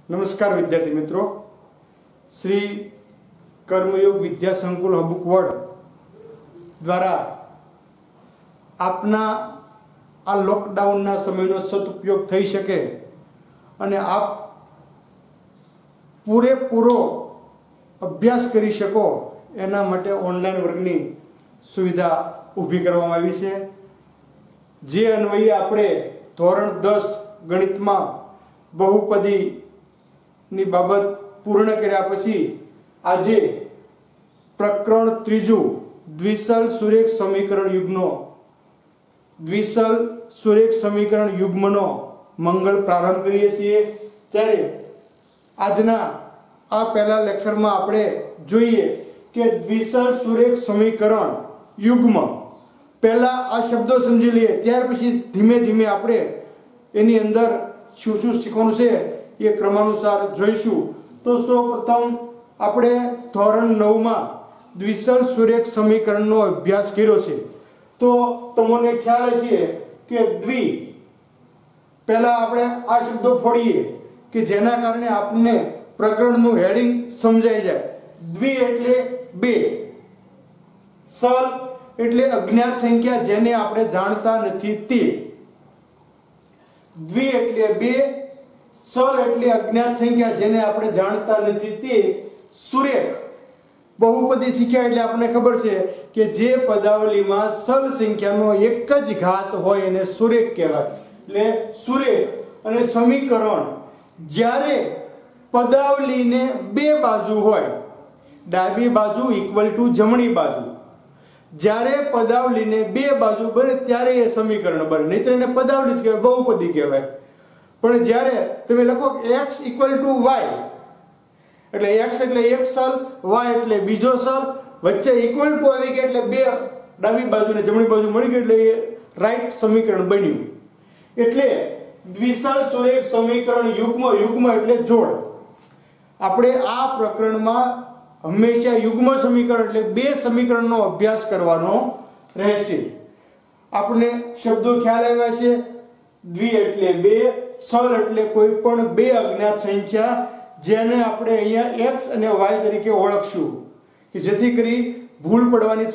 नमस्कार विद्यार्थी मित्रों, श्री कर्मयोग विद्या संकुल हबुकवड द्वारा आपना आ लॉकडाउन समयનો સદુપયોગ થઈ શકે અને આપ પૂરેપૂરો અભ્યાસ કરી શકો એના માટે ઓનલાઈન વર્ગની સુવિધા ઊભી કરવામાં આવી છે। જે અન્વયે આપણે ધોરણ 10 ગણિતમાં બહુપદી ની બાબત પૂર્ણ કર્યા પછી આજે પ્રકરણ ત્રીજું દ્વિસલ સુરેખ સમીકરણ યુગ્મનો મંગળ પ્રારંભ કરીએ છીએ। ત્યારે આજના આ પહેલા લેક્ચરમાં આપણે જોઈએ કે દ્વિસલ સુરેખ સમીકરણ યુગ્મ પહેલા આ શબ્દો સમજી લઈએ, ત્યાર પછી ધીમે ધીમે આપણે એની અંદર શું શું શીખવાનું છે ये क्रमानुसार જોઈશું। तो સૌપ્રથમ આપણે ધોરણ 9 માં દ્વિસલ સુરેખ સમીકરણનો અભ્યાસ કર્યો છે। તો તમને ખ્યાલ હશે કે દ્વિ પહેલા આપણે આ શબ્દો ફોડીએ કે જેના કારણે આપણને પ્રકરણનું હેડિંગ સમજાઈ જાય। દ્વિ એટલે બે, સલ એટલે અજ્ઞાત સંખ્યા જેને આપણે જાણતા નથી તે। દ્વિ એટલે બે, સલ એટલે અજ્ઞાત સંખ્યા જેને આપણે જાણતા નથી તે। સુરેખ बहुपदी શીખ્યા એટલે આપણને ખબર છે કે જે પદાવલીમાં સલ સંખ્યાનો એક જ ઘાત હોય એને સુરેખ કહેવાય। એટલે સુરેખ અને સમીકરણ જ્યારે પદાવલીને બે બાજુ હોય, ડાબી બાજુ ઇક્વલ ટુ જમણી બાજુ, જ્યારે પદાવલીને બે બાજુ બને ત્યારે એ સમીકરણ બને, નહીતર એને પદાવલી જ કહેવાય, बहुपदी કહેવાય। પણ જ્યારે તમે લખો x = y એટલે x એટલે એક સલ, y એટલે બીજો સલ, વચ્ચે ઇક્વલ ટુ આવી ગયા એટલે બે ડાબી બાજુ ને જમણી બાજુ મળી ગઈ એટલે એ રાઈટ સમીકરણ બન્યું। એટલે દ્વિસલ સુરેખ સમીકરણ યુગ્મ એટલે જોડ। આપણે આ પ્રકરણમાં હંમેશા યુગ્મ સમીકરણ એટલે બે સમીકરણનો અભ્યાસ કરવાનો રહેશે। આપણે શબ્દો ખ્યાલ આવ્યા છે। દ્વિ એટલે બે, સલ એટલે કોઈ પણ બે અજ્ઞાત સંખ્યા જેને આપણે અહીંયા x અને y તરીકે ઓળખશું કે જેથી કરી ભૂલ પડવાની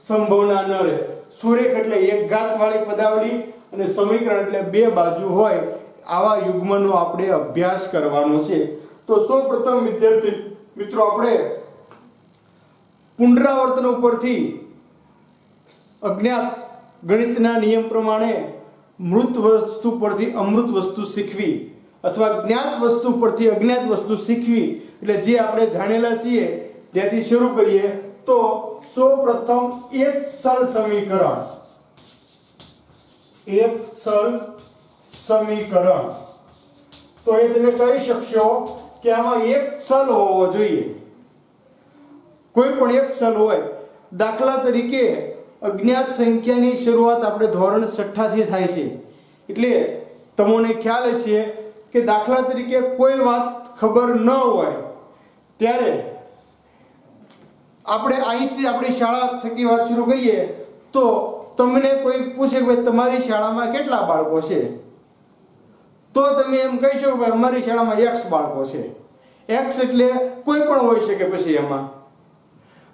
સંભાવના ન રહે। સુરેખ એટલે એક ઘાત વાળી પદાવલી અને સમીકરણ એટલે બે બાજુ હોય, આવા યુગ્મનો આપણે અભ્યાસ કરવાનો છે। તો સૌપ્રથમ વિદ્યાર્થી મિત્રો આપણે પુનરાવર્તન ઉપરથી અજ્ઞાત ગણિતના નિયમ પ્રમાણે મૃત વસ્તુ પરથી અમૃત વસ્તુ શીખવી अथवा ज्ञात वस्तु परथी अज्ञात वस्तु सीखवी એટલે જે આપણે જાણેલા છીએ ત્યાંથી શરૂ કરીએ। તો સૌપ્રથમ એક સલ સમીકરણ તો એ તમે કહી શકશો કે આમાં એક સલ હોવો જોઈએ, કોઈ પણ એક સલ હોય। દાખલા તરીકે અજ્ઞાત સંખ્યાની શરૂઆત આપણે ધોરણ 6 થી થાય છે, એટલે તમને ખ્યાલ છે કે દાખલા તરીકે કોઈ વાત ખબર ન હોય ત્યારે આપણે અહીંથી આપણી શાળા થકી વાત શરૂ કરીએ તો તમને કોઈ પૂછે કે ભાઈ તમારી શાળામાં કેટલા બાળકો છે, તો તમે એમ કહી શકો ભાઈ અમારી શાળામાં x બાળકો છે। x એટલે કોઈ પણ હોઈ શકે પછી એમાં,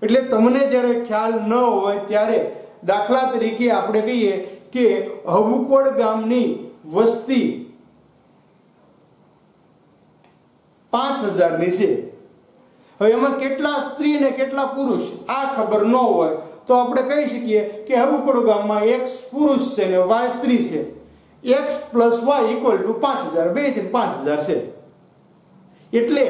એટલે તમને જ્યારે ખ્યાલ ન હોય ત્યારે દાખલા તરીકે આપણે કહીએ કે હબુકવડ ગામની વસ્તી 5000 ની છે। હવે એમાં કેટલા સ્ત્રી અને કેટલા પુરુષ આ ખબર ન હોય તો આપણે કહી શકીએ કે હબુકવડ ગામમાં x પુરુષ છે અને y સ્ત્રી છે। x + y = 5000, બે છે 5000 છે। એટલે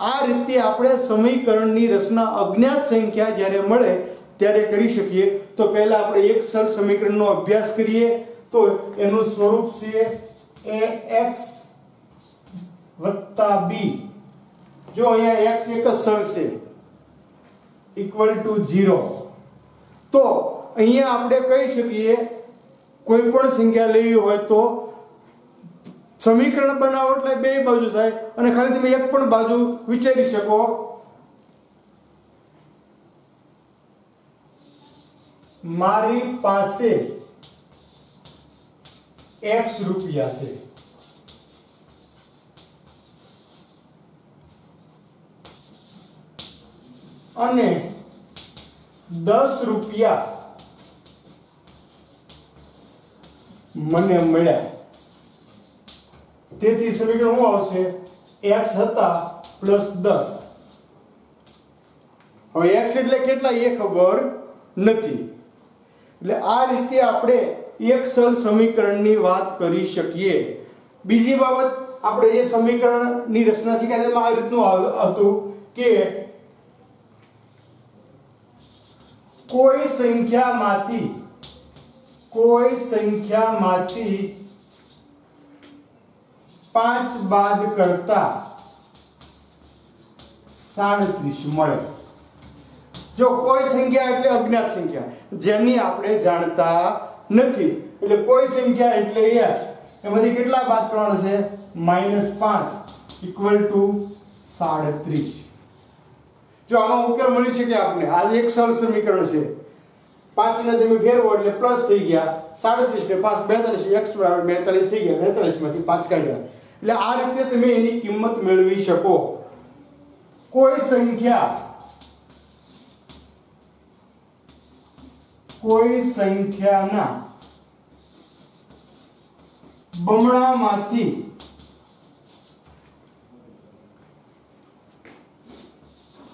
આ રીતે આપણે સમીકરણની રચના અજ્ઞાત સંખ્યા જ્યારે મળે ત્યારે કરી શકીએ। તો પહેલા આપણે એક સલ સમીકરણનો અભ્યાસ કરીએ। તો એનું સ્વરૂપ છે ax + b। जो અહીંયા x एक સલ છે = 0, તો અહીંયા આપણે કહી શકીએ કોઈ પણ સંખ્યા લેવી હોય તો સમીકરણ બનાવો એટલે બે બાજુ થાય અને ખાલી તમે એક પણ બાજુ વિચારી શકો। મારી પાસે x રૂપિયા છે અને 10 રૂપિયા મને મળ્યા। તેથી સમીકરણ શું આવશે? x હતા પ્લસ 10। હવે x એટલે કેટલા એ ખબર નથી, એટલે આ રીતે આપણે એક સરળ સમીકરણની વાત કરી શકીએ। બીજી બાબત, આપણે જે સમીકરણની રચના શીખ્યા તેમાં આ રીતનું હતું કે કોઈ સંખ્યામાંથી 5 બાદ કરતા 37 મળે। જો કોઈ સંખ્યા એટલે અજ્ઞાત સંખ્યા જેની આપણે જાણતા નથી, એટલે કોઈ સંખ્યા એટલે x, એમાંથી કેટલા બાદ કરવાના છે? -5 = 37। જો આનો ઉકેલ મળી શકે આપણે, આ એક સરળ સમીકરણ છે। 5 ને તમે ફેરવો એટલે પ્લસ થઈ ગયા 37 ને 5 42, x બરાબર 42 થઈ ગયા। 42 માંથી 5 કાઢ્યા, એટલે આ રીતે તમે એની કિંમત મેળવી શકો। કોઈ સંખ્યાના બમણામાંથી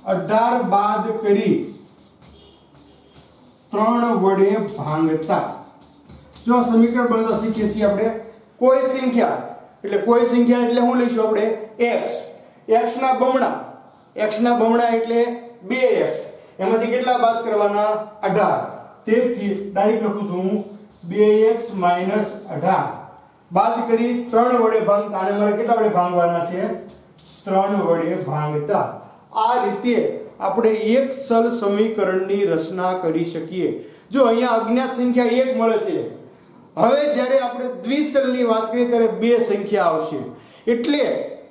18 બાદ કરી 3 વડે ભાંગતા। જો સમીકરણ બનતા શીખીએ છીએ આપણે। કોઈ સંખ્યા એટલે શું લઈશું આપણે? x ના બમણા એટલે 2x, એમાંથી કેટલા બાદ કરવાના? 18। તેથી ડાયરેક્ટ લખું છું 2x - 18 બાદ કરી 3 વડે ભાંગતા, અને મારે કેટલા વડે ભાંગવાના છે? 3 વડે ભાંગતા। આ રીતે આપણે એક સરળ સમીકરણની રચના કરી શકીએ। જો અહીંયા અજ્ઞાત સંખ્યા 1 મળે છે, હવે જ્યારે આપણે દ્વિસલની વાત કરીએ ત્યારે બે સંખ્યા આવશે, એટલે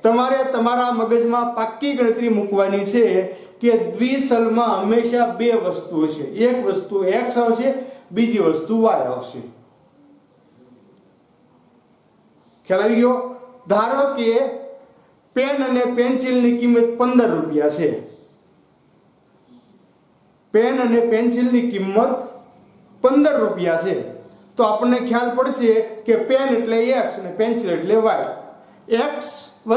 તમારે તમારા મગજમાં પાક્કી ગણતરી મૂકવાની છે કે દ્વિસલમાં હંમેશા બે વસ્તુઓ છે, એક વસ્તુ x આવશે, બીજી વસ્તુ y આવશે। ખ્યાલ આવી ગયો? ધારો કે પેન અને પેન્સિલની કિંમત 15 રૂપિયા છે। પેન અને પેન્સિલની કિંમત 15 રૂપિયા છે, તો આપણને ખ્યાલ પડશે કે પેન એટલે x અને પેન્સિલ એટલે y। x + y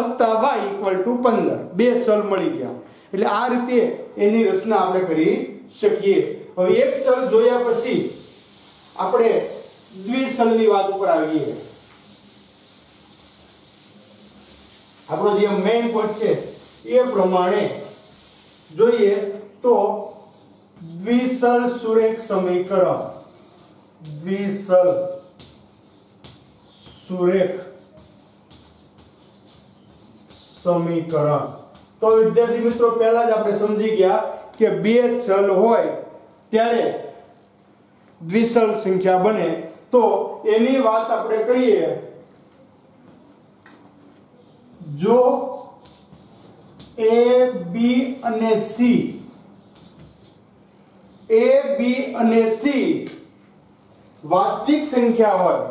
= 15, બે ચલ મળી ગયા। એટલે આ રીતે એની રચના આપણે કરી શકીએ। હવે એક ચલ જોયા પછી આપણે દ્વિસલની વાત ઉપર આવીએ। આપણો જે મેઈન પોઈન્ટ છે એ પ્રમાણે જોઈએ તો દ્વિસલ સુરેખ સમીકરણ, દ્વિસલ સુરેખ સમીકરણ। તો વિદ્યાર્થી મિત્રો, પહેલા જ આપણે સમજી ગયા કે બે ચલ હોય ત્યારે દ્વિસલ સંખ્યા બને। તો એની વાત આપણે કરીએ। જો a b અને c વાસ્તવિક સંખ્યા હોય,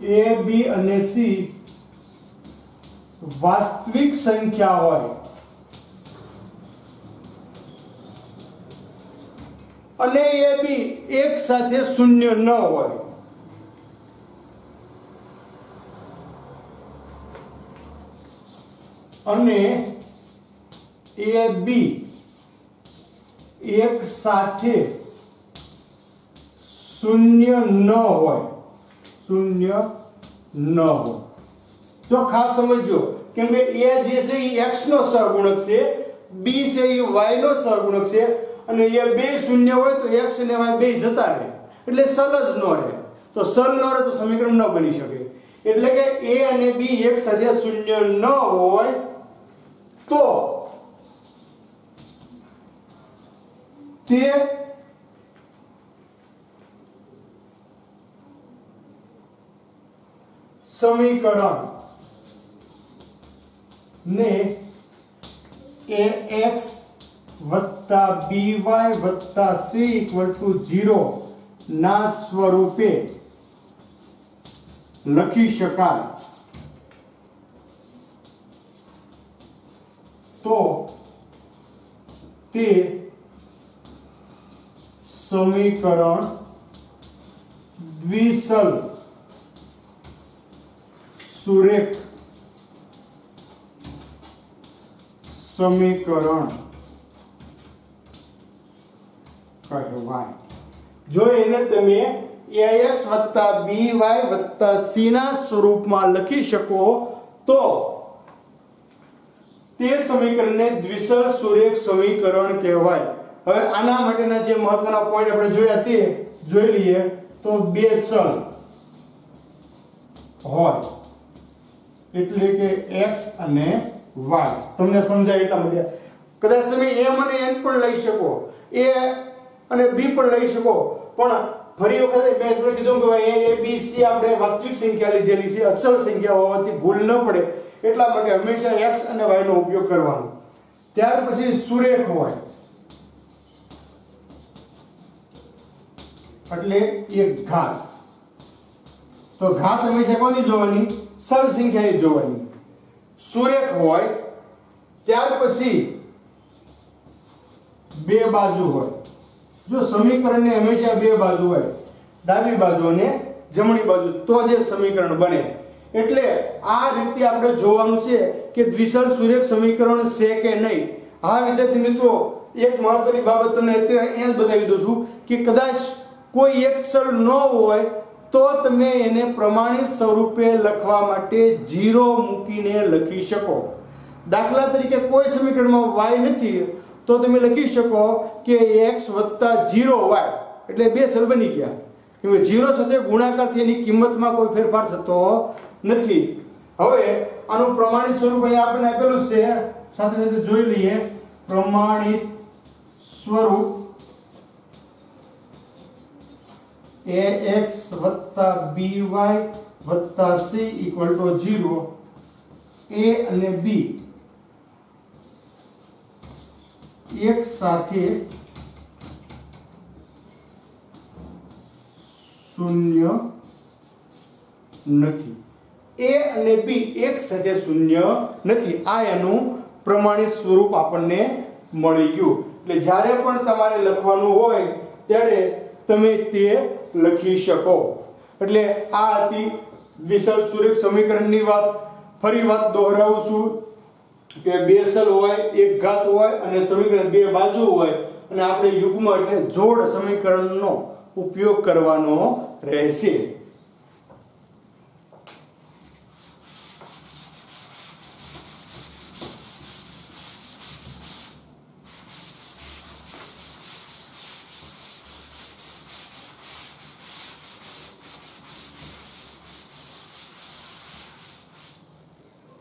a b અને c વાસ્તવિક સંખ્યા હોય અને a b એક સાથે શૂન્ય ન હોય, અને a b એક સાથે શૂન્ય ન હોય, જો ખાસ સમજો, કેમ કે a જે છે એ x નો સહગુણક છે, b છે એ y નો સહગુણક છે, અને એ બે શૂન્ય હોય તો x અને y બે જતા રહે, એટલે સલ જ ન રહે। તો સલ ન રહે તો સમીકરણ ન બની શકે। એટલે કે a અને b એક સાથે શૂન્ય ન હોય તો તે સમીકરણ ને ax + by + c = 0 ના સ્વરૂપે લખી શકાય। તો તે સમીકરણ દ્વિસલ સુરેખ સમીકરણ કહેવાય. જો એને તમે ax by c ના સ્વરૂપમાં લખી શકો તો તે સમીકરણને દ્વિસલ સુરેખ સમીકરણ કહેવાય. હવે આના માટેના જે મહત્વના પોઈન્ટ આપણે જોયા તે જોઈ લઈએ. તો બે ચલ હોય એટલે કે x અને y. તમને સમજાય એટલા માટે કદાચ તમે m અને n પણ લઈ શકો, a અને b પણ લઈ શકો, પણ ફરી વખત મેં તમને કીધું કે ભાઈ a b c આપણે વાસ્તવિક સંખ્યા લીધેલી છે, અચળ સંખ્યા હોવાથી ભૂલ ન પડે એટલા માટે હંમેશા x અને y નો ઉપયોગ કરવાનો. ત્યાર પછી સુરેખ હોય એટલે એક ઘાત. તો ઘાત હંમેશા કોની જોવાની? સળ સંખ્યાની જોવાની. સુરેખ હોય ત્યાર પછી બે બાજુ હોય. જો સમીકરણને હંમેશા બે બાજુ હોય, ડાબી બાજુ અને જમણી બાજુ, તો જે સમીકરણ બને. એટલે આ રીતે આપણે જોવાનું છે કે દ્વિસલ સુરેખ સમીકરણ છે કે નહીં. હા વિદ્યાર્થી મિત્રો, એક મહત્વની બાબત તમને અત્યારે અહીંયા જ બતાવી દઉં છું કે કદાચ કોઈ એક ચલ ન હોય તો તમે એને પ્રમાણિત સ્વરૂપે લખવા માટે 0 મૂકીને લખી શકો. દાખલા તરીકે કોઈ સમીકરણમાં y નથી તો તમે લખી શકો કે x + 0y એટલે બે ચલ બની ગયા. કેમ કે 0 સાથે ગુણાકારથી એની કિંમતમાં કોઈ ફેરફાર થતો નથી. હવે આનું પ્રમાણિત સ્વરૂપ અહીં આપણને આપેલું છે, સાથે સાથે જોઈ લઈએ. પ્રમાણિત સ્વરૂપ ax + by + c = 0. a અને b એક સાથે શૂન્ય નથી. a અને b એક સાથે શૂન્ય નથી. આ એનું પ્રમાણિત સ્વરૂપ આપણને મળી ગયું. એટલે જ્યારે પણ તમારે લખવાનું હોય ત્યારે તમે તે લખી શકો. એટલે આ હતી દ્વિસલ સુરેખ સમીકરણની વાત. ફરી વાત દોહરાવું છું કે બે ચલ હોય, એક ઘાત હોય અને સમીકરણ બે બાજુ હોય અને આપણે યુગ્મ એટલે જોડ સમીકરણનો ઉપયોગ કરવાનો રહેશે.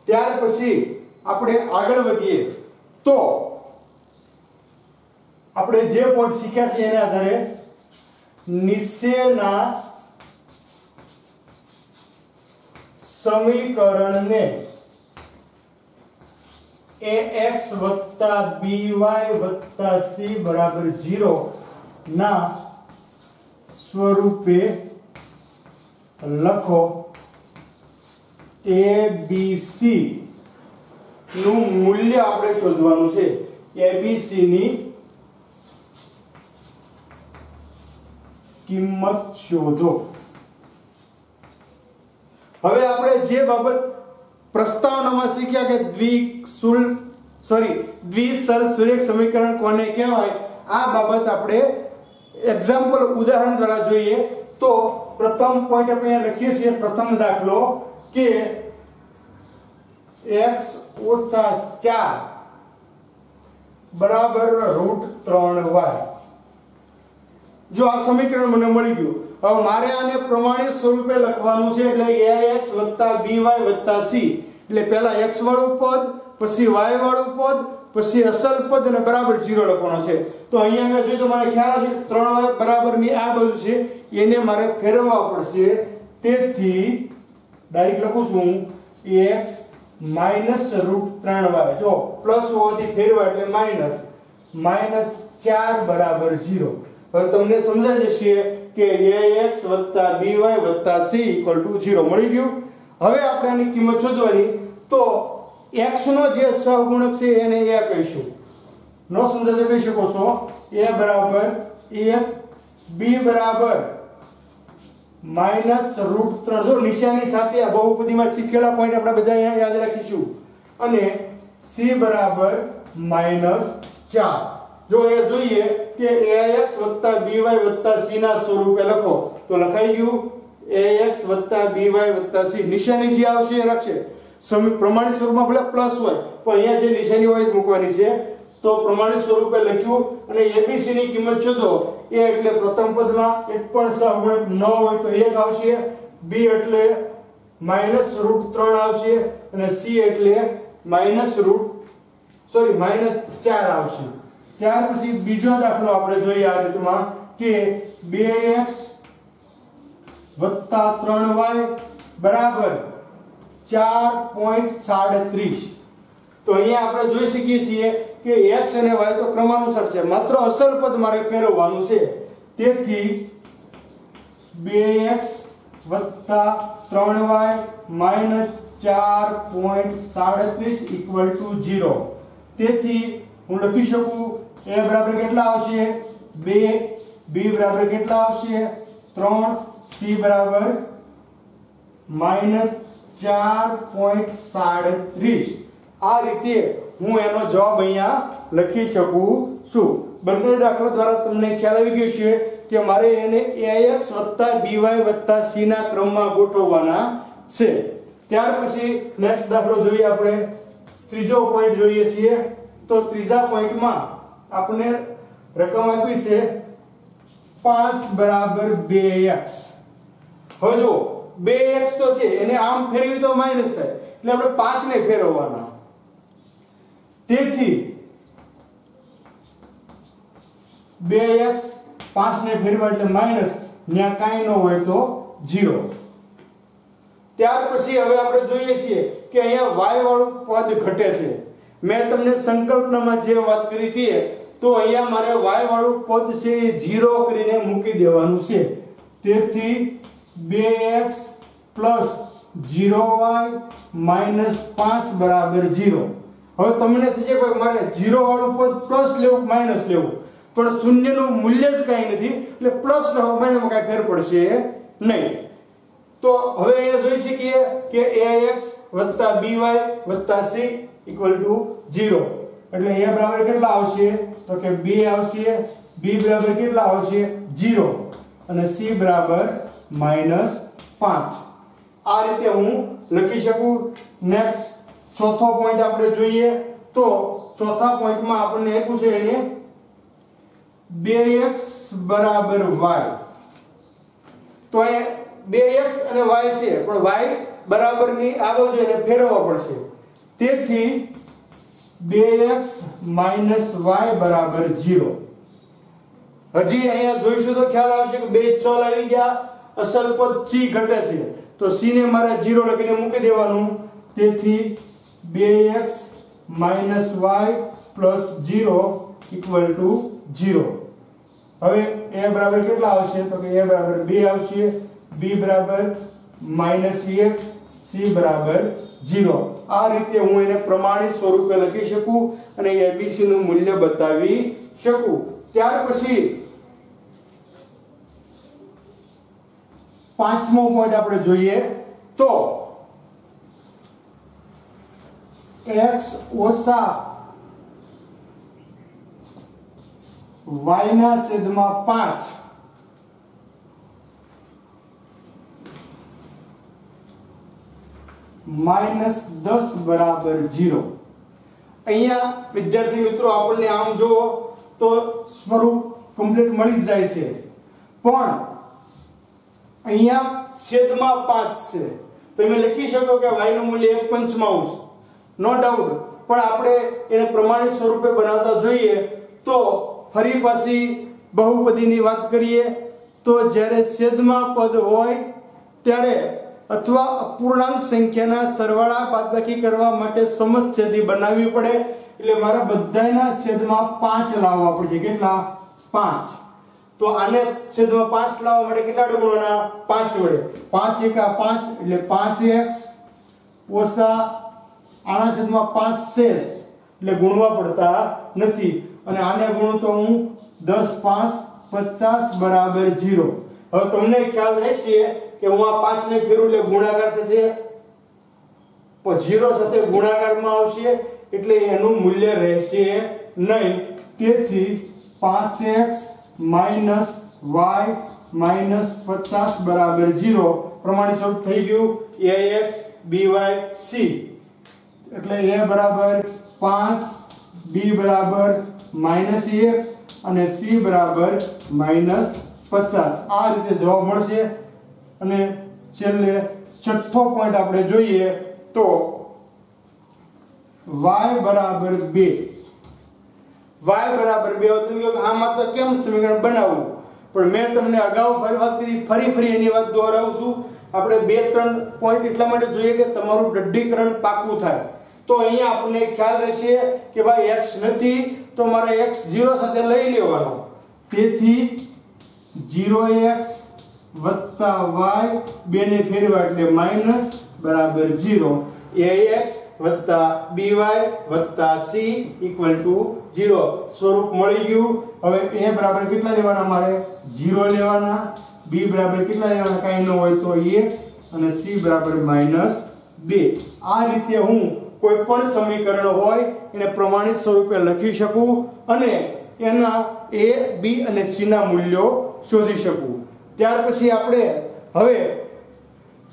ત્યાર પછી આપણે આગળ વધીએ તો આપણે જે પોઈન્ટ શીખ્યા છે એના આધારે નીચેના સમીકરણને ax + by + c = 0 ના સ્વરૂપે લખો. ABC નું મૂલ્ય આપણે શોધવાનું છે. ABC ની કિંમત શોધો. હવે આપણે જે બાબત પ્રસ્તાવનામાં શીખ્યા કે દ્વિસલ સુરેખ સમીકરણ કોને કહેવાય, આ બાબત આપણે એક્ઝામ્પલ ઉદાહરણ દ્વારા જોઈએ. તો પ્રથમ પોઈન્ટ આપણે અહીંયા લખીએ છીએ. પ્રથમ દાખલો કે x - 4 = √3y. જો આ સમીકરણ મને મળી ગયું. હવે મારે આને પ્રમાણિત સ્વરૂપે લખવાનું છે. એટલે ax + by + c એટલે પહેલા x વાળું પદ, પછી y વાળું પદ, પછી અસલ પદ અને બરાબર 0 લખવાનો છે. તો અહીંયા મેં જોયું તો મને ખ્યાલ છે 3y બરાબરની આ બાજુ છે એને મારે ફેરવવા પડશે. તેથી ડાયરેક્ટ લખું છું x - √3y. જો પ્લસ હોવાથી ફેરવા એટલે માઈનસ -4 = 0. હવે તમને સમજાઈ જશે કે ax + by + c = 0 મળી ગયું. હવે આપણે આની કિંમત શોધવાની. તો x નો જે સહગુણક છે એને a કહીશું નો સમજાય તો કહી શકો છો a બરાબર 1 b બરાબર -√3 જો નિશાની સાથે આ બહુપદીમાં શીખેલા પોઈન્ટ આપણે બધા અહીંયા યાદ રાખીશું અને c બરાબર -4 જો એ જોઈએ કે ax by c ના સ્વરૂપે લખો તો લખાઈ ગયું ax by c નિશાની જે આવશે એ લખશે પ્રમાણિત સ્વરૂપમાં ભલે પ્લસ હોય પણ અહીંયા જે નિશાની હોય એ મૂકવાની છે તો પ્રમાણિત સ્વરૂપે લખ્યું અને abc ની કિંમત શોધો a એટલે પ્રથમ પદમાં એક પણ સહગુણક ન હોય તો 1 આવશે b એટલે -√3 આવશે અને c એટલે -4 આવશે ત્યાર પછી બીજો દાખલો આપણે જોઈએ આ રીતમાં કે 2x 3y બરાબર 4.37 તો અહીંયા આપણે જોઈ શકીએ છીએ કે x અને y તો ક્રમાનુસાર છે માત્ર અસલ પદ મારે ફેરવવાનું છે તેથી 2x 3y -4.37 0 તેથી હું લખી શકું a બરાબર કેટલા આવશે 2 b બરાબર કેટલા આવશે 3 c બરાબર -4.37 આ રીતે હું એનો જવાબ અહીંયા લખી શકું છું બંને દાખલા દ્વારા તમને ખ્યાલ આવી ગયો છે કે મારે એને ax by c ના ક્રમમાં ગોઠવવાના છે ત્યાર પછી નેક્સ્ટ દાખલો જોઈએ આપણે ત્રીજો પોઈન્ટ જોઈએ છીએ તો ત્રીજા પોઈન્ટમાં આપણે રકમ આપી છે 5 બરાબર 2x હવે જો 2x તો છે એને આમ ફેરવી તો માઈનસ થાય એટલે આપણે 5 ને ફેરવવાના તેથી 2x 5 ને ફેરવા એટલે માઈનસ ન્યા કાઈ ન હોય તો 0 ત્યાર પછી હવે આપણે જોઈએ છીએ કે અહીંયા y વાળું પદ ઘટે છે મેં તમને સંકલ્પનામાં જે વાત કરી હતી તો અહીંયા મારે y વાળું પદ છે 0 કરીને મૂકી દેવાનું છે તેથી 2x 0y -5 બરાબર 0 હવે તમને થશે કે મારે 0 વાળું પદ પ્લસ લેવું માઈનસ લેવું પણ શૂન્યનું મૂલ્ય જ કાઈ નથી એટલે પ્લસ લખો માઈનસમાં કાઈ ફેર પડશે નહીં તો હવે અહીંયા જોઈ શકીએ કે ax by c 0 એટલે a બરાબર કેટલા આવશે તો કે 2 આવશે b બરાબર કેટલા આવશે 0 અને c બરાબર -5 આ રીતે હું લખી શકું નેક્સ્ટ ચોથો પોઈન્ટ આપણે જોઈએ તો ચોથા પોઈન્ટમાં આપણને એ પૂછે એને 2x બરાબર y તો એ 2x અને y છે પણ y બરાબરની આ બાજુ એને ફેરવવા પડશે તેથી 2x y બરાબર 0 હજી અહીંયા જોઈશું તો ખ્યાલ આવશે કે બે ચલ આવી ગયા અસલ પદ c ઘટે છે તો c ને મારે 0 લખીને મૂકી દેવાનું તેથી 2x y 0 0 હવે a બરાબર કેટલા આવશે તો કે a બરાબર 2 આવશે b બરાબર -1 c બરાબર 0 આ રીતે હું એને પ્રમાણિત સ્વરૂપે લખી શકું અને abc નું મૂલ્ય બતાવી શકું ત્યાર પછી પાંચમો પોઈન્ટ આપણે જોઈએ તો x ઓછા y ના છેદમાં 5 -10 બરાબર 0 અહીંયા વિદ્યાર્થી મિત્રો આપણને આમ જો તો સ્વરૂપ કમ્પ્લીટ મળી જાય છે પણ અહીંયા છેદમાં 5 છે તમે લખી શકો કે y નું મૂલ્ય 1/5 નો ડાઉટ પણ આપણે એને પ્રમાણિત સ્વરૂપે બનાવતા જોઈએ તો ફરી પાછી બહુપદીની વાત કરીએ તો જ્યારે છેદમાં પદ હોય ત્યારે અથવા અપૂર્ણાંક સંખ્યાના સરવાળા બાદબાકી કરવા માટે સમછેદી બનાવવી પડે એટલે મારા બધાયના છેદમાં 5 લાવવા પડશે કેટલા 5 તો આને છેદમાં 5 લાવવા માટે કેટલા વડે ગુણવાના 5 વડે 5 એકા 5 એટલે 5x ઓછા આના છેદમાં 5 શેષ એટલે ગુણવા પડતા નથી અને આને ગુણું તો હું 10 5 50 બરાબર 0. હવે તમને ખ્યાલ રહેશે કે હું આ 5 ને ફેરવું એટલે ગુણાકાર સાથે 0 સાથે ગુણાકારમાં આવશે એટલે એનું મૂલ્ય રહેશે નહીં. તેથી 5x - y - 50 બરાબર 0 પ્રમાણિત સ્વરૂપ થઈ ગયું ax by c. એટલે a બરાબર 5, b બરાબર -1 અને c બરાબર -50. આ રીતે જવાબ મળશે. અને છેલ્લે છઠ્ઠો પોઈન્ટ આપણે જોઈએ તો y બરાબર 2. y બરાબર 2 તો આમાં તો કેમ સમીકરણ બનાવવું, પણ મેં તમને અગાઉ વાત કરી, ફરી એની વાત દોહરાવું છું. આપણે 2-3 પોઈન્ટ એટલા માટે જોઈએ કે તમારું દઢીકરણ પાકું થાય. તો અહીંયા આપણને ખ્યાલ રહેશે કે ભાઈ x નથી તો મારે x 0 સાથે લઈ લેવાનો. તેથી 0x y 2 ને ફેરવા એટલે માઈનસ બરાબર 0. ax by c = 0 સ્વરૂપ મળી ગયું. હવે a બરાબર કેટલા લેવાના, મારે 0 લેવાના. b બરાબર કેટલા લેવાના, કાઈ ન હોય તો 1 અને c બરાબર -2. આ રીતે હું કોઈ પણ સમીકરણ હોય એને પ્રમાણિત સ્વરૂપે લખી શકું અને એના a b અને c ના મૂલ્યો શોધી શકું. ત્યાર પછી આપણે હવે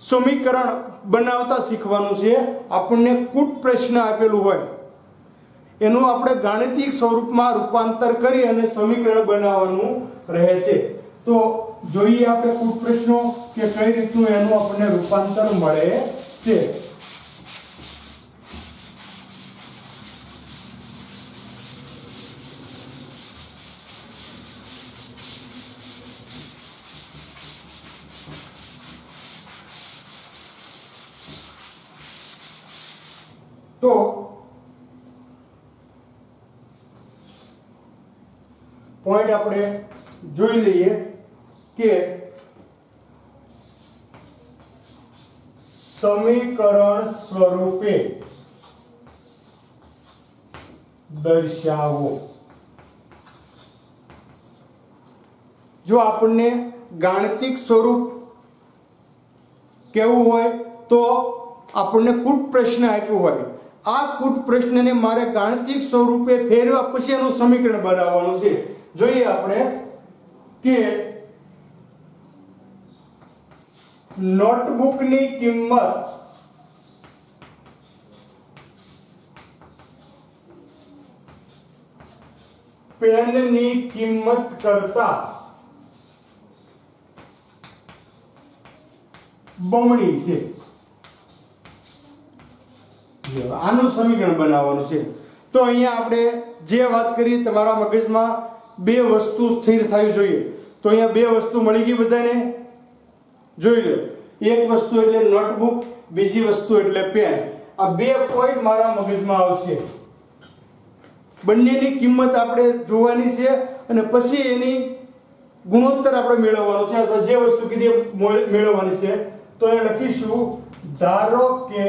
સમીકરણ બનાવતા શીખવાનું છે. આપણને કૂટ પ્રશ્ન આપેલું હોય એનું આપણે ગાણિતિક સ્વરૂપમાં રૂપાંતર કરી અને સમીકરણ બનાવવાનું રહેશે. તો જોઈએ આપણે કૂટ પ્રશ્નો કે કઈ રીતનું એનું આપણને રૂપાંતર મળે છે. તો પોઈન્ટ આપણે જોઈ લઈએ કે સમીકરણ સ્વરૂપે દર્શાવો. જો આપણને ગાણિતિક સ્વરૂપ કેવું હોય તો આપણને કૂટ પ્રશ્ન આપ્યો હોય, આ કૂટ પ્રશ્નને મારે ગાણિતિક સ્વરૂપે ફેરવા પછી એનું સમીકરણ બનાવવાનું છે. જોઈએ આપણે કે નોટબુકની કિંમત પેનની કિંમત કરતા બમણી છે. આનું સમીકરણ બનાવવાનું છે. તો અહીંયા આપણે જે વાત કરી તમારા મગજમાં બે વસ્તુ સ્થિર થવી જોઈએ. તો અહીંયા બે વસ્તુ મળી ગઈ બધાને, જોઈ લો. એક વસ્તુ એટલે નોટબુક, બીજી વસ્તુ એટલે પેન. આ બે પોઈન્ટ મારા મગજમાં આવશે. બંનેની કિંમત આપણે જોવાની છે અને પછી એની ગુણોત્તર આપણે મેળવવાનો છે અથવા જે વસ્તુ કીધી મેળવવાની છે. તો એ લખીશું, ધારો કે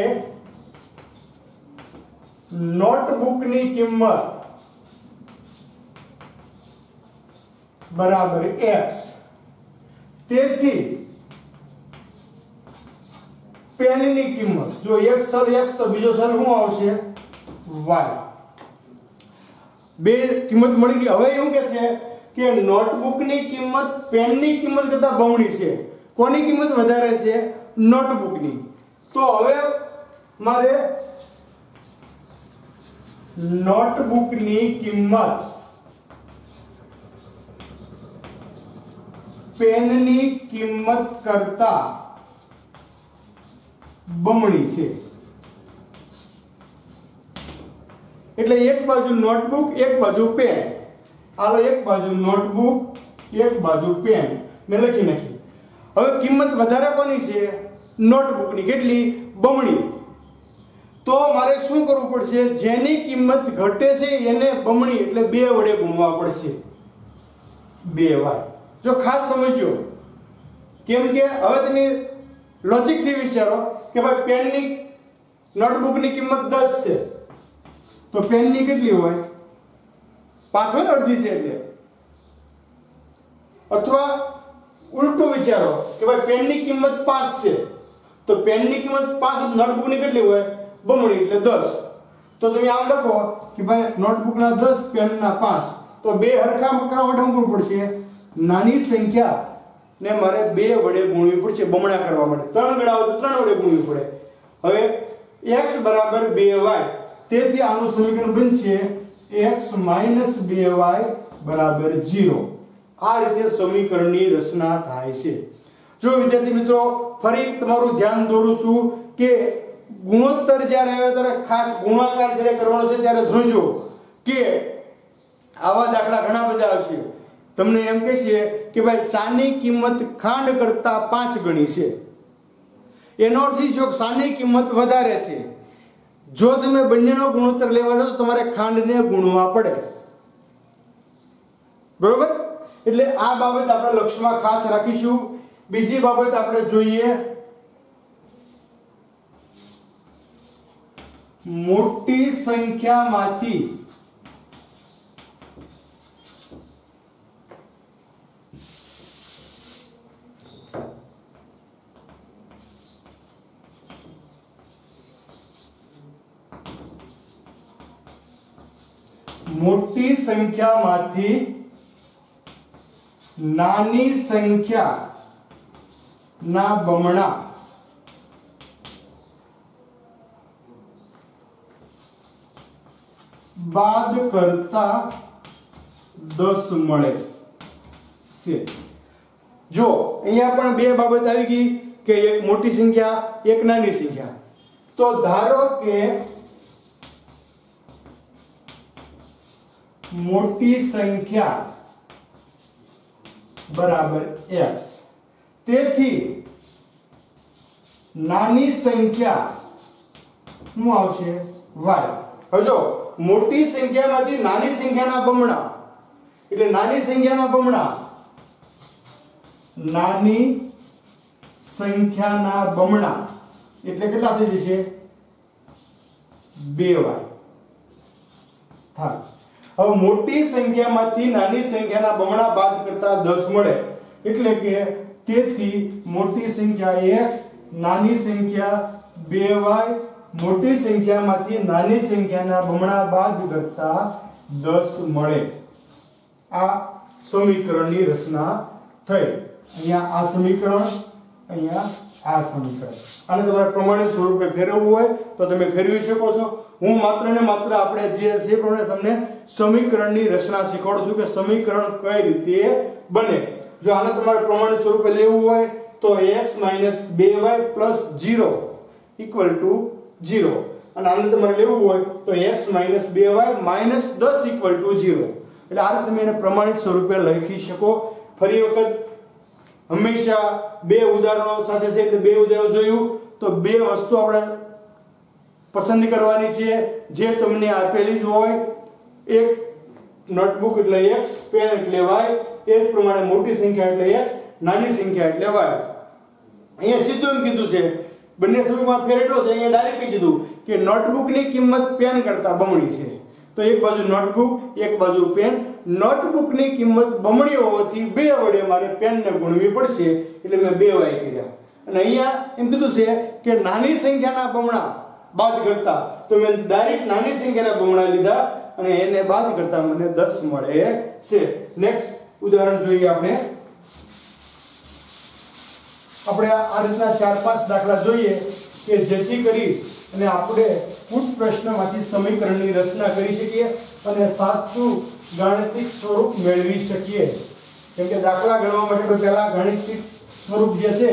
નોટબુકની કિંમત બરાબર x, તેથી પેનની કિંમત, જો એક સર x તો બીજો સર શું આવશે, y. બે કિંમત મળી ગઈ. હવે એવું કહે છે કે નોટબુકની કિંમત પેનની કિંમત કરતા બમણી છે. કોની કિંમત વધારે છે, નોટબુકની. તો હવે મારે નોટબુકની કિંમત પેનની કિંમત કરતા બમણી છે. એટલે એક બાજુ નોટબુક એક બાજુ પેન. હાલો, એક બાજુ નોટબુક એક બાજુ પેન મેં લખી નાખી. હવે કિંમત વધારે કોની છે, નોટબુકની. કેટલી, બમણી. તો મારે શું કરવું પડશે, જેની કિંમત ઘટે છે એને બમણી એટલે 2 વડે ગુણવા પડશે, 2y. જો ખાસ સમજો, કેમ કે હવે તમે લોજિકથી વિચારો કે ભાઈ પેનની નોટબુકની કિંમત 10 છે તો પેનની કેટલી હોય, 5 હોય ને અડધી છે એટલે. અથવા ઉલટું વિચારો કે ભાઈ પેનની કિંમત 5 છે તો પેનની કિંમત 5 નોટબુકની કેટલી હોય બમણી એટલે 10. તો તમે આમ લખો કે ભાઈ નોટબુકના 10 પેનના 5 તો બે હરખા કરવા માટે શું કરવું પડશે નાની સંખ્યા ને મારે 2 વડે ગુણવી પડશે બમણા કરવા માટે. 3 ગણા હોય તો 3 વડે ગુણવી પડે. હવે x બરાબર 2y તેથી આનું સમીકરણ બનશે x - 2y બરાબર 0. આ રીતે સમીકરણની રચના થાય છે. જો વિદ્યાર્થી મિત્રો ફરી તમારું ધ્યાન દોરું છું કે ગુણોત્તર જ્યારે આવે ત્યારે ખાસ ગુણાકાર જ્યારે કરવાનો છે ત્યારે જોજો કે આવા દાખલા ઘણા બધા આવશે. તમને એમ કહેશે કે ભાઈ ચાની કિંમત ખાંડ કરતા 5 ગણી છે. એનો અર્થ એ છે કે ચાની કિંમત વધારે છે. જો તમે બંનેનો ગુણોત્તર લેવા જાવ તો તમારે ખાંડને ગુણવા પડે. બરોબર? એટલે આ બાબત આપણે લક્ષ્યમાં ખાસ રાખીશું. બીજી બાબત આપણે જોઈએ મોટી સંખ્યામાંથી નાની સંખ્યા ના બમણા બાદ કરતા 10 મળે છે. જો અહીંયા પણ બે બાબત આવી ગઈ કે એક મોટી સંખ્યા એક નાની સંખ્યા. તો ધારો કે મોટી સંખ્યા બરાબર x તેથી નાની સંખ્યા શું આવશે y. હવે જો મોટી સંખ્યામાંથી નાની સંખ્યાના બમણા એટલે નાની સંખ્યાના બમણા એટલે કેટલા થઈ જશે 2y થાય. હવે મોટી સંખ્યામાંથી નાની સંખ્યાના બમણા બાદ કરતા 10 મળે એટલે કે તેથી મોટી સંખ્યા x નાની સંખ્યા 2y મોટી સંખ્યામાંથી નાની સંખ્યાના બમણા બાદ કરતા 10 મળે. આ સમીકરણની રચના થઈ. અહીંયા આ સમીકરણ અહીંયા આ સમીકરણ. આને તમારે પ્રમાણિત સ્વરૂપે ફેરવવું હોય તો તમે ફેરવી શકો છો. હું માત્ર ને માત્ર આપણે જે પ્રમાણે તમને સમીકરણની રચના શીખવાડું છું કે સમીકરણ કઈ રીતે બને. જો આને તમારે પ્રમાણિત સ્વરૂપે લેવું હોય તો x - 2y + 0 = 0 અને આને તમારે લેવું હોય તો x - 2y - 10 = 0. એટલે આ રીતે તમે એને પ્રમાણિત સ્વરૂપે લખી શકો. ફરી વખત હંમેશા બે ઉદાહરણો સાથે છે એટલે બે ઉદાહરણો જોયું તો બે વસ્તુ આપણે પસંદ કરવાની છે જે તમને આપેલી જ હોય. એક નોટબુક એટલે x, પેન એટલે y, એ જ પ્રમાણે મોટી સંખ્યા એટલે x, નાની સંખ્યા એટલે y. અહીંયા સીધું એમ કીધું છે બંને સમીકરણમાં ફેર એટલો છે. અહીંયા ડાયરેક્ટ કીધું કે નોટબુકની કિંમત પેન કરતા બમણી છે. તો એક બાજુ નોટબુક એક બાજુ પેન. નોટબુકની કિંમત બમણી હોવાથી 2 વડે મારે પેનને ગુણવી પડશે એટલે મેં 2y કર્યા. અને અહીંયા એમ કીધું છે કે નાની સંખ્યાના બમણા બાદ કરતા તો મેં ડાયરેક્ટ નાની સંખ્યાના બમણા લીધા અને એને બાદ કરતા મને 10 મળે છે. નેક્સ્ટ ઉદાહરણ જોઈએ આપણે આ રીતના 4-5 દાખલા જોઈએ કે જેથી કરી અને આપણે પૂર્વ પ્રશ્નમાંથી સમીકરણની રચના કરી શકીએ અને સાચું ગાણિતિક સ્વરૂપ મેળવી શકીએ. કેમ કે દાખલા ગણવા માટે પહેલા ગાણિતિક સ્વરૂપ જે છે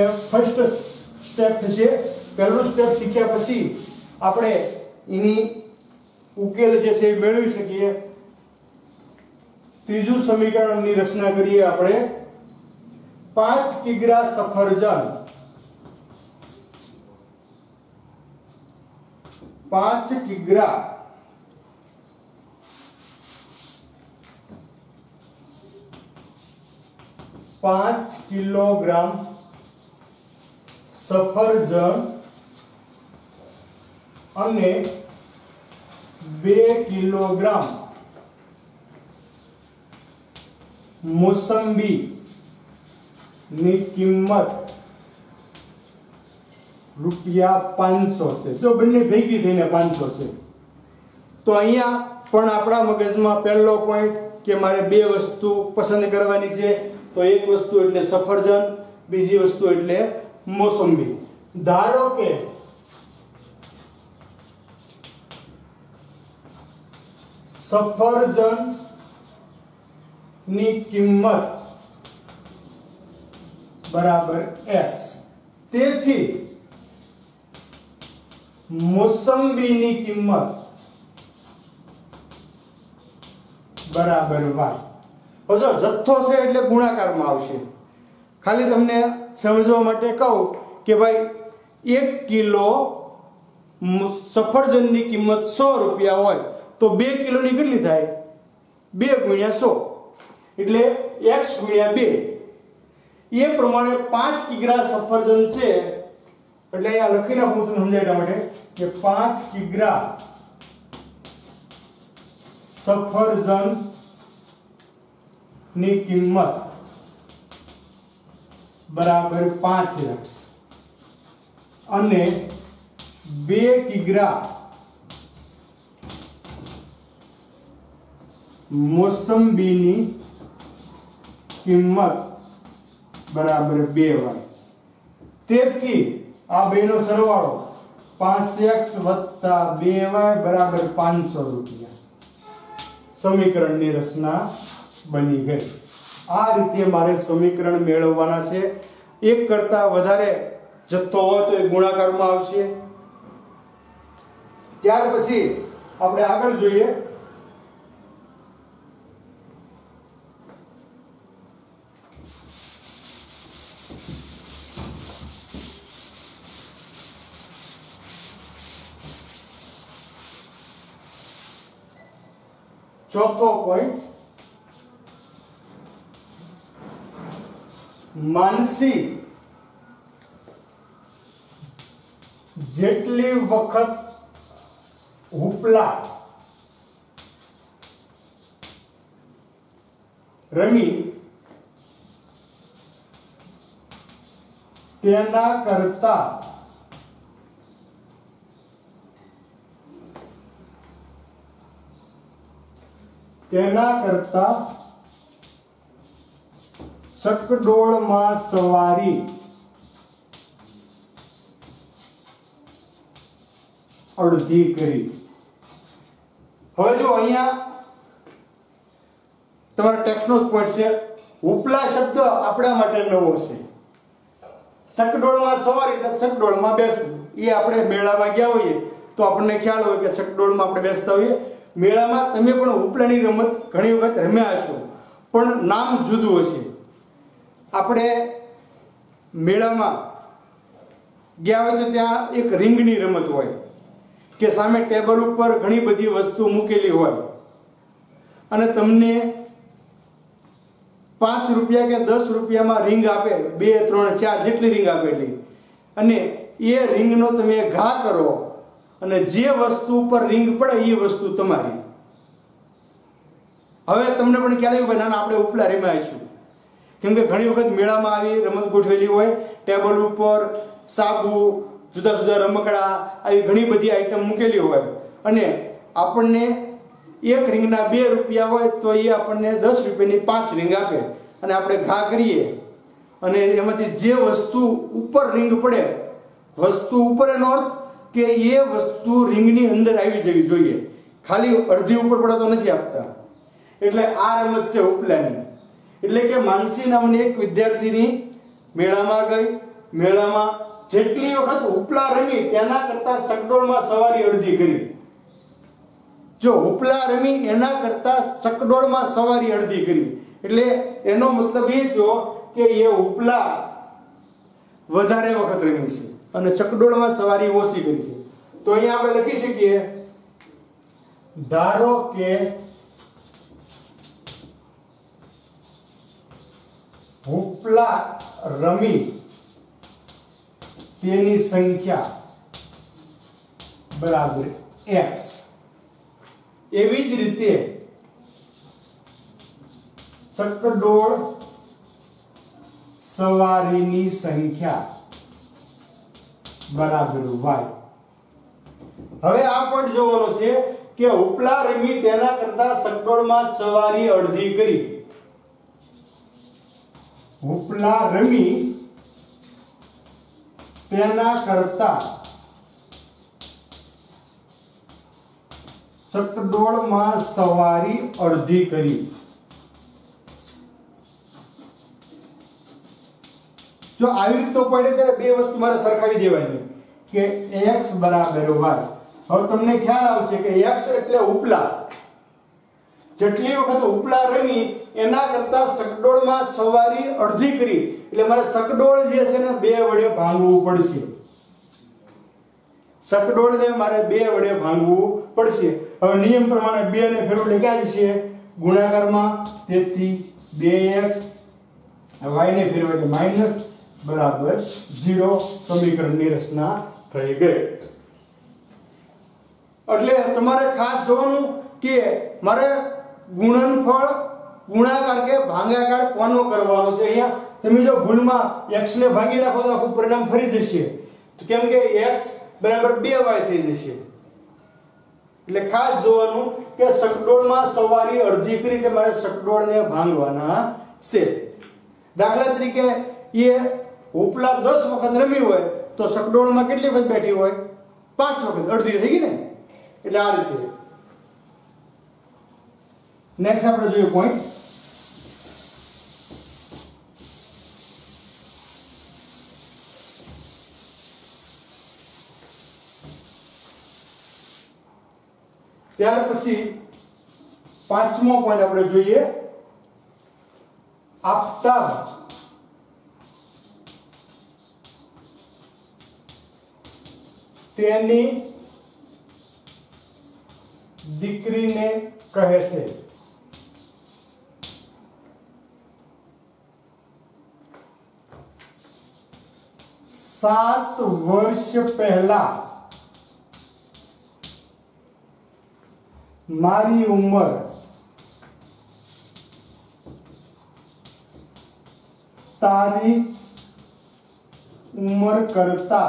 એ ફર્સ્ટ સ્ટેપ થશે. પહેલું સ્ટેપ શીખ્યા પછી આપણે એની ઉકેલ જે છે એ મેળવી શકીએ. ત્રીજું સમીકરણની રચના કરીએ આપણે 5 કિગ્રા સફરજન 5 કિગ્રા કિલોગ્રામ સફરજન અને 2 કિલોગ્રામ મોસંબી ની કિંમત ₹500 છે। જો બંને ભેગી થઈને 500 છે તો અહીંયા પણ આપણા મગજમાં પહેલો પોઈન્ટ કે મારે બે વસ્તુ પસંદ કરવાની છે। તો એક વસ્તુ એટલે સફરજન, બીજી વસ્તુ એટલે મોસંબી। ધારો કે સફરજન ની કિંમત બરાબર x, તેથી મોસંબીની કિંમત બરાબર y। તો જો જથ્થો છે એટલે ગુણાકારમાં આવશે। ખાલી તમને સમજવા માટે કહું કે ભાઈ 1 કિલો સફરજનની કિંમત ₹100 હોય તો 2 કિલોની કેટલી થાય? 2 ગુણ્યા 100 એટલે x ગુણ્યા 2। એ પ્રમાણે 5 કિગ્રા સફરજન છે એટલે અહીંયા લખી નાખું તમને સમજાવવા માટે કે 5 કિગ્રા સફરજન ની કિંમત બરાબર 5x અને 2 કિગ્રા મોસંબીની કિંમત બરાબર 2y। તેથી આ બેનો સરવાળો 5x + 2y બરાબર ₹500। સમીકરણની રચના બની ગઈ। આ રીતે મારે સમીકરણ મેળવવાના છે। એક કરતા વધારે જથ્થો હોય તો એ ગુણાકારમાં આવશે। ત્યાર પછી આપણે આગળ જોઈએ ચોથો પોઈન્ટ, માનસી જેટલી વખત ઉપલા રમી તેના કરતા ચકડોળમાં સવારી અડધી કરી। હવે જો અહીંયા તમારા ટેક્સ્ટનો પોઈન્ટ છે। ઉપલા શબ્દ આપણા માટે નવો છે। ચકડોળમાં સવારી એટલે ચકડોળમાં બેસવું। એ આપણે મેળામાં ગયા હોઈએ તો આપણને ખ્યાલ હોય કે ચકડોળમાં આપણે બેસતા હોઈએ। મેળામાં તમે પણ ઉપલાની રમત ઘણી વખત રમ્યા હશો, પણ નામ જુદું હશે। આપણે મેળામાં ગયા હોય તો ત્યાં એક રીંગની રમત હોય કે સામે ટેબલ ઉપર ઘણી બધી વસ્તુ મૂકેલી હોય અને તમને ₹5 કે ₹10 રીંગ આપે, 2, 3, 4 જેટલી રીંગ આપે એટલી, અને એ રીંગનો તમે ઘા કરો અને જે વસ્તુ ઉપર રીંગ પડે એ વસ્તુ તમારી। હવે તમને પણ ખ્યાલ આવ્યો ભાઈ ના આપણે ઉપલા રમ્યા આવીશું, કેમ કે ઘણી વખત મેળામાં આવી રમત ગોઠવેલી હોય। ટેબલ ઉપર સાબુ, જુદા જુદા રમકડા, આવી ઘણી બધી આઈટમ મૂકેલી હોય અને આપણને એક રીંગના ₹2 હોય તો એ આપણને ₹10ની 5 રીંગ આપે અને આપણે ઘા કરીએ અને એમાંથી જે વસ્તુ ઉપર રીંગ પડે, વસ્તુ ઉપર એનો અર્થ કે એ વસ્તુ રીંગની અંદર આવી જવી જોઈએ, ખાલી અડધી ઉપર પડે તો નથી આપતા। એટલે આ રમત છે ઉપલાની। એટલે કે માનસી નામની એક વિદ્યાર્થીની મેળામાં ગઈ, મેળામાં જેટલી વખત ઉપલા રમી તેના કરતા ચકડોળમાં સવારી અડધી કરી। જો ઉપલા રમી એના કરતા ચકડોળમાં સવારી અડધી કરી એટલે એનો મતલબ એ થયો કે એ ઉપલા વધારે વખત રમી છે અને ચકડોળમાં સવારી ઓછી કરી છે। તો અહીંયા આપણે લખી શકીએ, ધારો કે ઉપલા રમી તેની સંખ્યા બરાબર x। એવી જ રીતે ચકડોળ સવારીની સંખ્યા બરાબર y. હવે આ પોઈન્ટ જોવાનો છે કે ઉપલા રમી તેના કરતા ચકડોળમાં સવારી અડધી કરી. ઉપલા રમી તેના કરતા ચકડોળમાં સવારી અડધી કરી. જો આવી રીતનો પડે ત્યારે બે વસ્તુ મારે સરખાવી દેવાની કે x બરાબર y. હવે તમને ખ્યાલ આવશે કે x એટલે ઉપલા. જેટલી વખત ઉપલા રમી એના કરતા ચકડોળમાં સવારી અડધી કરી એટલે મારે ચકડોળ જે છે ને બે વડે ભાંગવું પડશે. ચકડોળને મારે બે વડે ભાંગવું પડશે. હવે નિયમ પ્રમાણે 2 ને ફેરવો એટલે ક્યાં જશે? ગુણાકારમાં. તેથી 2x y ને ફેરવો એટલે માઈનસ બરાબર 0. સમીકરણની રચના થઈ ગઈ. એટલે તમારે ખાસ જોવાનું કે મારે ગુણનફળ ગુણાકાર કે ભાગાકાર કોનો કરવાનો છે. અહીંયા તમે જો ભૂલમાં x ને ભાંગી નાખો તો આખું પરિણામ ફરી જશે. તો કેમ કે x બરાબર 2y થઈ જશે. એટલે ખાસ જોવાનું કે ચકડોળમાં સવારી અડધી કરી એટલે મારે ચકડોળને ભાંગવાના છે. દાખલા તરીકે એ ઉપલા 10 વખત રમી હોય તો ચકડોળમાં કેટલી વખત બેઠી હોય? 5 વખત. અડધી થઈ ગઈ ને. એટલે આ રીતે. નેક્સ્ટ આપણે જોઈએ પોઈન્ટ. ત્યાર પછી પાંચમો પોઈન્ટ આપણે જોઈએ. આફતાબ તેની દીકરીને કહે છે सात वर्ष पहला मारी उम्र तारी उम्र करता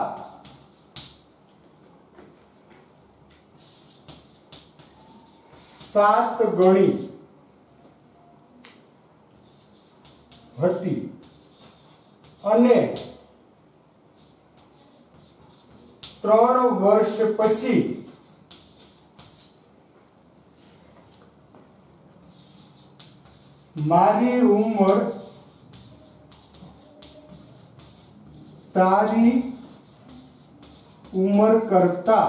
7 ગણી હતી અને 3 વર્ષ પછી મારી ઉંમર તારી ઉંમર કરતા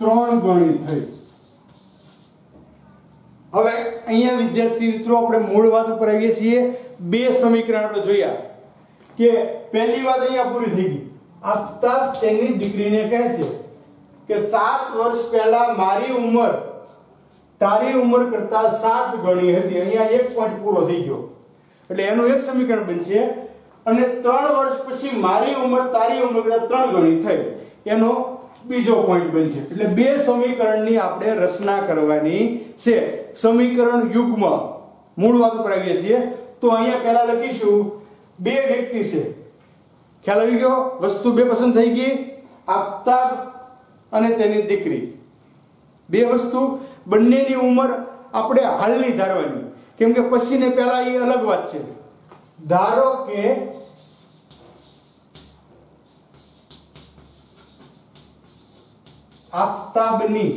3 ગણી થઈ. હવે અહીંયા વિદ્યાર્થી મિત્રો આપણે મૂળ વાત ઉપર આવીએ છીએ. બે સમીકરણ આપણે જોયા કે પહેલી વાત અહીંયા પૂરી થઈ ગઈ. આફતાબ તેની દીકરીને કહે છે કે 7 વર્ષ પહેલા મારી ઉંમર તારી ઉંમર કરતા 7 ગણી હતી. અહીંયા એક પોઈન્ટ પૂરો થઈ ગયો એટલે એનું એક સમીકરણ બનશે. અને 3 વર્ષ પછી મારી ઉંમર તારી ઉંમર કરતા 3 ગણી થઈ એનો બીજો પોઈન્ટ બનશે. એટલે બે સમીકરણની આપણે રચના કરવાની છે. સમીકરણ યુગ્મ મૂળ વાત ઉપર આવીએ છીએ તો અહીંયા પહેલા લખીશું બે વ્યક્તિ છે. ખ્યાલ આવી ગયો? વસ્તુ બે પસંદ થઈ ગઈ. આફતાબ અને તેની દીકરી. બે વસ્તુ બંનેની ઉંમર આપણે હાલની ધારવાની કેમ કે પછી ને પહેલા એ અલગ વાત છે. ધારો કે આફતાબની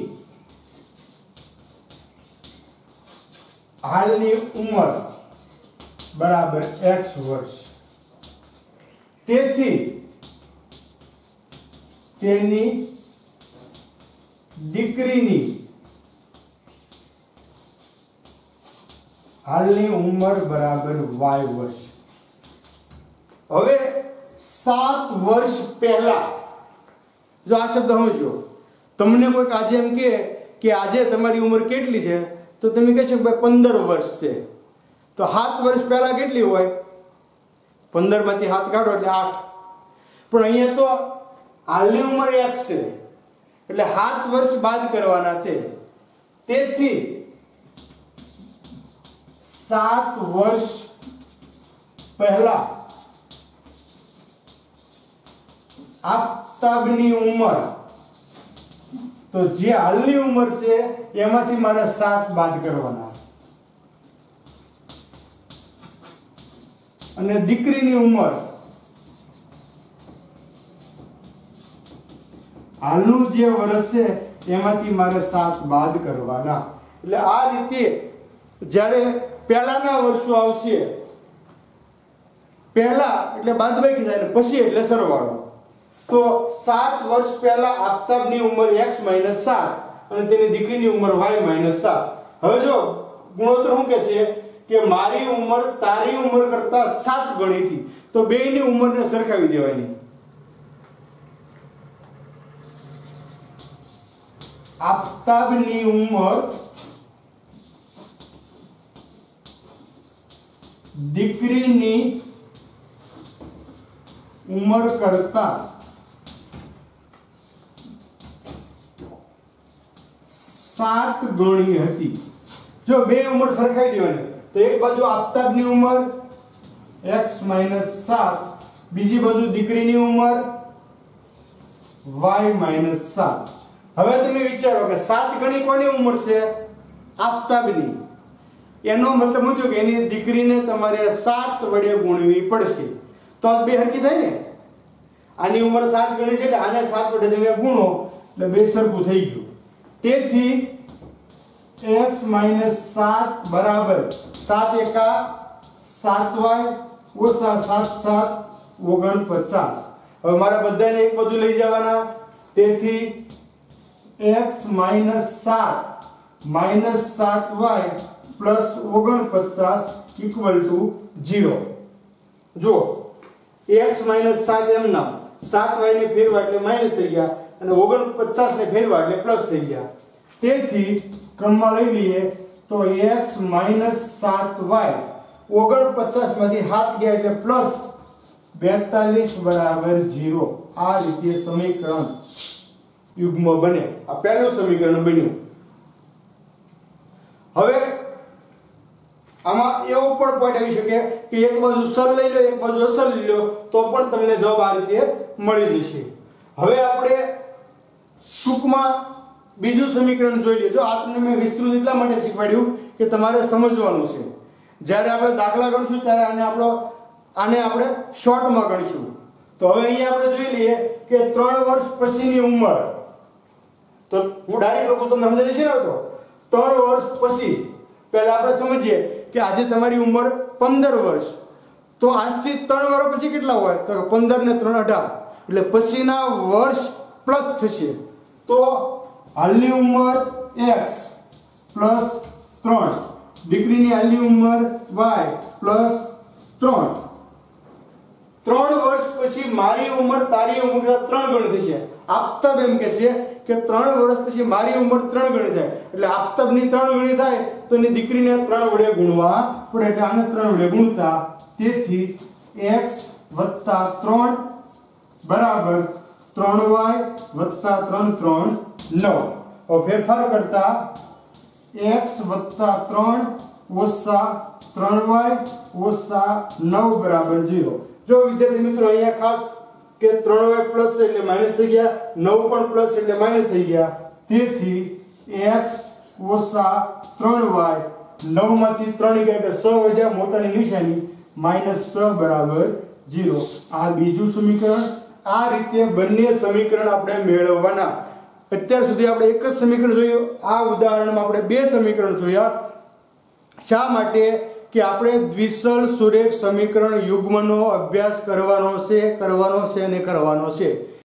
હાલની ઉંમર બરાબર x વર્ષ. તેથી તેની દીકરીની હાલની ઉંમર બરાબર y વર્ષ. હવે 7 વર્ષ પહેલા જો આ શબ્દ સમજો. તમને કોઈક આજે એમ કે આજે તમારી ઉંમર કેટલી છે તો તમે કહેશો કે ભાઈ 15 વર્ષ છે. તો 7 વર્ષ પહેલા કેટલી હોય? 15 માંથી 7 કાઢો એટલે 8. પણ અહીંયા તો હાલની ઉંમર x છે એટલે 7 વર્ષ બાદ કરવાના છે. તેથી 7 વર્ષ પહેલા આફતાબની ઉંમર, તો જે હાલની ઉંમર છે એમાંથી મારે 7 બાદ કરવાના, અને દીકરીની ઉંમર હાલનું જે વર્ષ છે એમાંથી મારે 7 બાદ કરવાના. એટલે આ રીતે જ્યારે પહેલાના વર્ષો આવશે, પહેલા એટલે બાદબાકી થાય, પછી એટલે સરવાળો. તો 7 વર્ષ પહેલા આફતાબની ઉંમર x - 7 અને તેની દીકરીની ઉંમર y - 7. હવે જો ગુણોત્તર શું કહે છે કે મારી ઉંમર તારી ઉંમર કરતા 7 ગણી હતી, તો બેયની ઉંમરને સરખાવી દેવાની. આફતાબની ઉંમર દીકરીની ઉંમર કરતા 7 ગણી હતી. જો બે ઉંમર સરખાવી દેવાની, તો એક બાજુ આફતાબની ઉંમર x - 7, બીજી બાજુ દીકરીની ઉંમર y - 7. હવે તમે વિચારો કે 7 ગણી કોની ઉંમર છે? આફતાબની. એનો મતલબ શું થયો કે એની દીકરીને તમારે 7 વડે ગુણવી પડશે, તો આ બે હરખી થાય ને. આની ઉંમર 7 ગણી છે એટલે આને 7 વડે તમે ગુણો એટલે બે સરખું થઈ ગયું. તેથી x - 7 બરાબર 7 એકા 7y ઓછા 7 7 49. હવે મારા બધાને એક બાજુ લઈ જવાના, તેથી x - 7 - 7y પ્લસ 49 = 0. જો x - 7 એમ નામ 7y ને ફેરવા એટલે માઈનસ થઈ ગયા, અને 49 ને ફેરવા એટલે પ્લસ થઈ ગયા. તેથી ક્રમમાં લઈ લઈએ તો x - 7y 49 માંથી 7 ગયા એટલે પ્લસ 42 બરાબર 0. આ રીતે સમીકરણ યુગ્મ બને. આ પહેલું સમીકરણ બન્યું. હવે આમાં એવું પણ પોઈન્ટ આવી શકે કે એક બાજુ સર લઈ લો, એક બાજુ અસર લઈ લો, તો પણ તમને જવાબ આ રીતે મળી જશે. હવે આપણે ટૂંકમાં બીજું સમીકરણ જોઈ લઈએ. જો આ તમને મેં વિસ્તૃત એટલા માટે શીખવાડ્યું કે તમારે સમજવાનું છે. જ્યારે આપણે દાખલા ગણશું ત્યારે આને આપણે શોર્ટમાં ગણશું. તો હવે અહીંયા આપણે જોઈ લઈએ કે 3 વર્ષ પછીની ઉંમર, તો હું ડાયરેક્ટ લોકો તમને સમજાવી છે ને. તો 3 વર્ષ પછી પહેલા આપણે સમજીએ કે આજે તમારી ઉંમર 15 વર્ષ, તો આજથી 3 વર્ષ પછી કેટલા હોય? તો 15 ને 3 18, એટલે પછીના વર્ષ પ્લસ થશે. તો હાલની ઉંમર x પ્લસ 3, દીકરીની હાલની ઉંમર y પ્લસ 3. 3 વર્ષ પછી મારી ઉંમર તારી ઉંમર કરતા 3 ગણી થશે. આફતાબ એમ કહે છે કે 3 વર્ષ પછી મારી ઉંમર 3 ગણી થાય, એટલે આફતાબની 3 ગણી થાય તો એની દીકરીને 3 વડે ગુણવા પડે, એટલે આને 3 વડે ગુણતા. તેથી x + 3 બરાબર 3y + 3 3 9. હવે ફેરફાર કરતા x + 3 ઓછા 3y ઓછા 9 બરાબર 0. જો વિદ્યાર્થી મિત્રો અહીંયા ખાસ કે 3y પ્લસ એટલે માઈનસ થઈ ગયા, 9 પણ પ્લસ એટલે માઈનસ થઈ ગયા. તેથી x ઓછા 3y 9 માંથી 3 ગયા એટલે 6 વધ્યા, મોટાની નિશાની -6 બરાબર 0. આ બીજું સમીકરણ. આ રીતે બંને સમીકરણ આપણે મેળવવાના. અત્યાર સુધી આપણે એક જ સમીકરણ જોયું. આ ઉદાહરણમાં આપણે બે સમીકરણ જોયા. શા માટે? કે આપણે દ્વિસલ સુરેખ સમીકરણ યુગ્મનો અભ્યાસ કરવાનો છે અને કરવાનો છે.